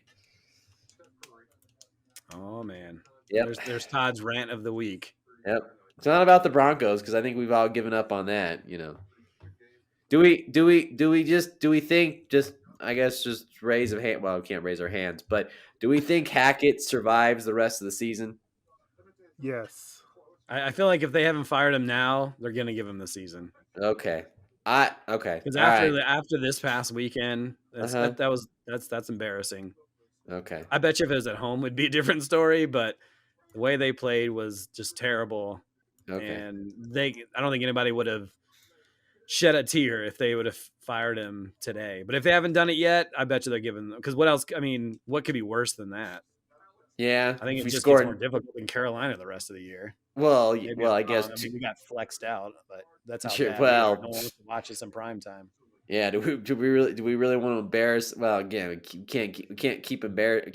Oh man. Yep. There's Todd's rant of the week. Yep. It's not about the Broncos because I think we've all given up on that. Do we think just I guess just raise a hand? Well, we can't raise our hands, but do we think Hackett survives the rest of the season? Yes. I feel like if they haven't fired him now, they're gonna give him the season. Okay. Okay. Because after this past weekend, Uh-huh. that's embarrassing. Okay. I bet you if it was at home, would be a different story. But the way they played was just terrible. Okay. And I don't think anybody would have shed a tear if they would have fired him today. But if they haven't done it yet, I bet you they're giving them. Because what else? I mean, what could be worse than that? Yeah. I think it just gets more difficult in Carolina the rest of the year. Well, I guess guess we got flexed out, but that's how Sure, bad well, no one wants to watch us in prime time. yeah. Do we really want to embarrass? Well, again, we can't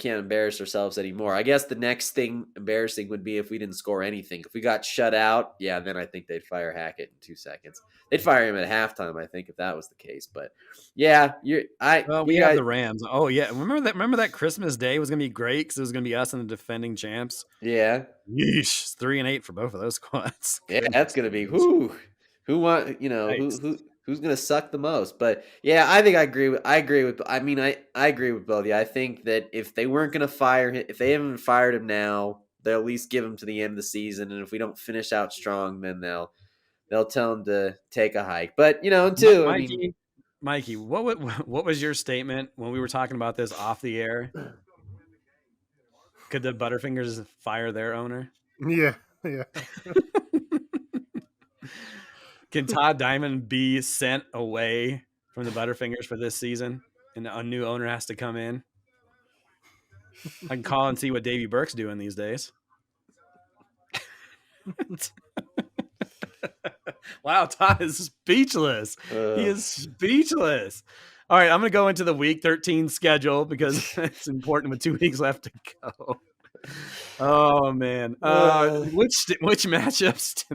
embarrass ourselves anymore. I guess the next thing embarrassing would be if we didn't score anything. If we got shut out, yeah, then I think they'd fire Hackett in 2 seconds. They'd fire him at halftime, I think, if that was the case. But yeah, we have the Rams. Oh yeah, remember that Christmas Day was gonna be great because it was gonna be us and the defending champs. Yeah, yeesh, 3-8 for both of those squads. Yeah, that's gonna be who who's gonna suck the most. But yeah, I think I agree with. I agree with both of you. I think that if they weren't gonna fire him, if they haven't fired him now, they'll at least give him to the end of the season. And if we don't finish out strong, then they'll tell him to take a hike. But Mikey, what was your statement when we were talking about this off the air? Could the Butterfingers fire their owner? Yeah. Can Todd Diamond be sent away from the Butterfingers for this season, and a new owner has to come in? I can call and see what Davey Burke's doing these days. Wow, Todd is speechless. He is speechless. All right, I'm going to go into the Week 13 schedule because it's important with 2 weeks left to go. Oh man, which matchups?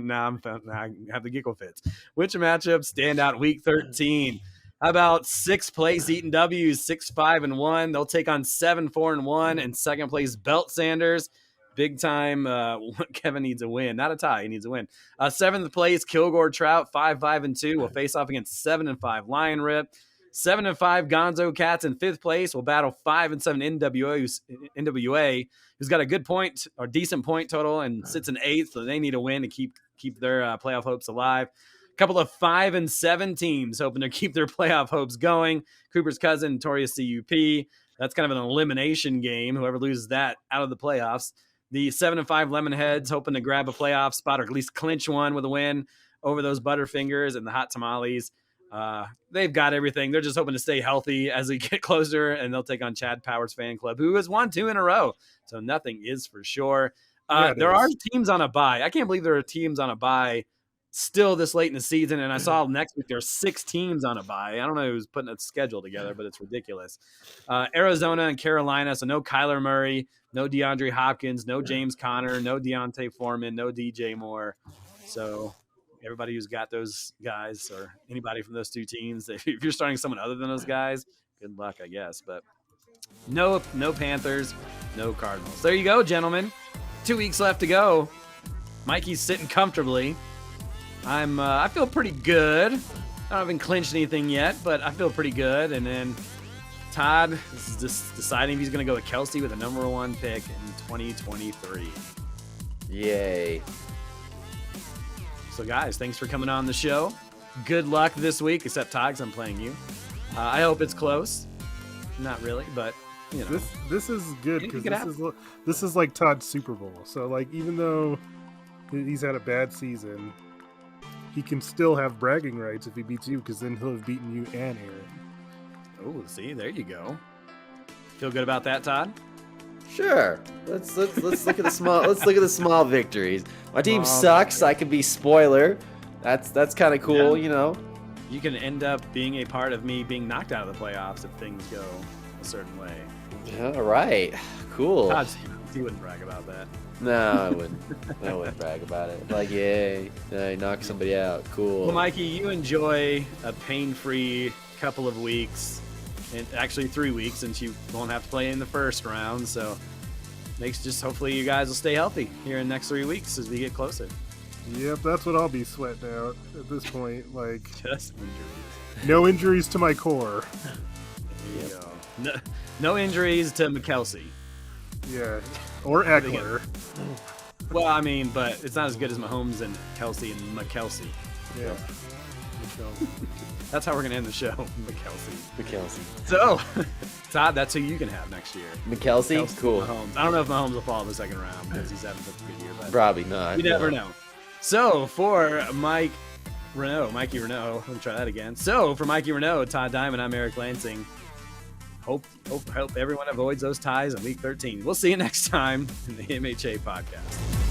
I have the giggle fits. Which matchups stand out Week 13? How about 6th place Eaton W's 6-5-1? They'll take on 7-4-1 and second place Belt Sanders. Big time. Kevin needs a win, not a tie. He needs a win. 7th place Kilgore Trout 5-5-2 will face off against 7-5 Lion Rip. 7-5 Gonzo Cats in 5th place will battle 5-7 NWA, who's got a good point or decent point total and sits in 8th, so they need a win to keep their playoff hopes alive. A couple of 5-7 teams hoping to keep their playoff hopes going. Cooper's Cousin, Notorious CUP. That's kind of an elimination game. Whoever loses that out of the playoffs. The 7-5 Lemonheads hoping to grab a playoff spot or at least clinch one with a win over those Butterfingers and the Hot Tamales. They've got everything. They're just hoping to stay healthy as we get closer, and they'll take on Chad Powers Fan Club, who has won 2 in a row. So nothing is for sure. There are teams on a bye. I can't believe there are teams on a bye still this late in the season. And I saw next week there's 6 teams on a bye. I don't know who's putting a schedule together, but it's ridiculous. Arizona and Carolina. So no Kyler Murray, no DeAndre Hopkins, no James Conner, no Deontay Foreman, no DJ Moore. So everybody who's got those guys or anybody from those 2 teams, if you're starting someone other than those guys, good luck, I guess. But no Panthers, no Cardinals. There you go, gentlemen. 2 weeks left to go. Mikey's sitting comfortably. I feel pretty good. I haven't clinched anything yet, but I feel pretty good. And then Todd is just deciding if he's going to go with Kelsey with a number 1 pick in 2023. Yay. So, guys, thanks for coming on the show. Good luck this week, except Todd, 'cause I'm playing you. I hope it's close. Not really, but, you know. This is good because this is like Todd's Super Bowl. So, like, even though he's had a bad season, he can still have bragging rights if he beats you, because then he'll have beaten you and Aaron. Oh, see, there you go. Feel good about that, Todd? Sure. Let's look at the small victories. My team sucks. I could be spoiler. That's kind of cool, you know. You can end up being a part of me being knocked out of the playoffs if things go a certain way. All right. Cool. Todd, he wouldn't brag about that. No, I wouldn't. I wouldn't brag about it. Like, yay, I knocked somebody out. Cool. Well, Mikey, you enjoy a pain-free couple of weeks, and actually 3 weeks, since you won't have to play in the first round. So, hopefully you guys will stay healthy here in the next 3 weeks as we get closer. Yep, that's what I'll be sweating out at this point. Like, Just injuries. no injuries to my core. There you go. No injuries to McKelsey. Yeah, or Eckler. Well, I mean, but it's not as good as Mahomes and Kelsey and McKelsey. Yeah. That's how we're gonna end the show, McKelsey. So, Todd, that's who you can have next year. McKelsey? Cool. Mahomes. I don't know if Mahomes will fall in the second round because he's having such a good year. But Probably not. you never know. So for Mikey Renault, let me try that again. So for Mikey Renault, Todd Diamond, I'm Eric Lansing. Hope everyone avoids those ties in week 13. We'll see you next time in the MHA podcast.